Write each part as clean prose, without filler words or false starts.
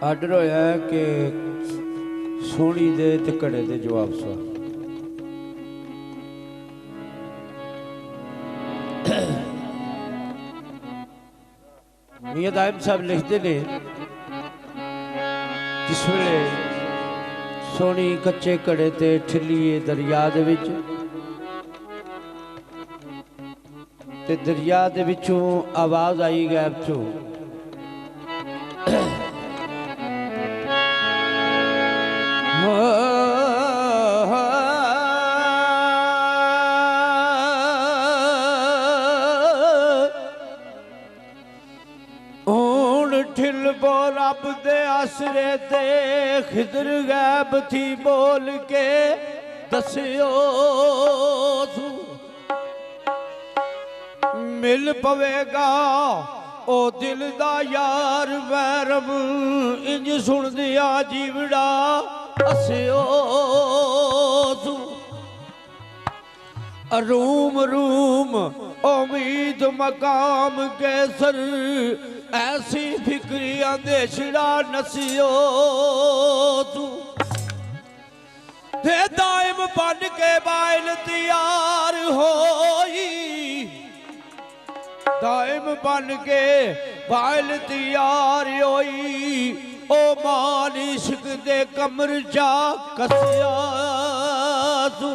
order होया कि सोनी दे ते घड़े दे जवाब सो मियां दाइम साहब लिखते ने जिस वेले सोनी कच्चे घड़े ते ठिल्लिए दरिया दे विच ते दरिया दे विचों आवाज आई गैब चों ठिल बो रब दे आसरे ते खिदर गैब थी बोल के दस्यो मिल पवेगा ओ दिल दा यार वैरब इंज सुन दिया जीवड़ा हस्यो रूम रूम उम्मीद मकाम कैसर ऐसी फिक्री अंदेशड़ा नसियो तू ते दाइम बन के बाइल तैयार होई दाइम बन के बाइल तैयार होई ओ मान इश्क दे कमर जा कसिया तू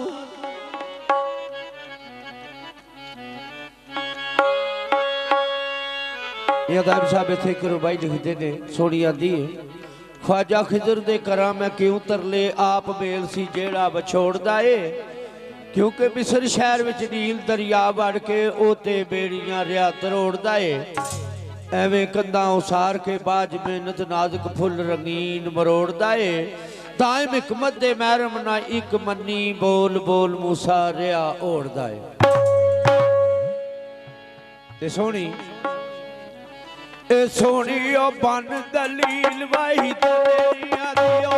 दाइम साहब इत्थे एक रुबाई लिखते ने सोनी आंदी ख्वाजा खिजर दे करा मैं क्यों तरले आप मेल सी जेड़ा बछोड़दा ए क्योंकि मिस्र शहर विच नील दरिया वड़ के ओते बेड़ियां रिया तरोड़दा ए एवें कंधा उसार के बाज मेहनत नाजुक फुल रंगीन मरोड़दा ए दाइम हिकमत दे महरम ना एक मन्नी बोल बोल मूसा रिया ओढ़दा ए ते सोनी ए सोनियो बन दलील वही तेरिया दियो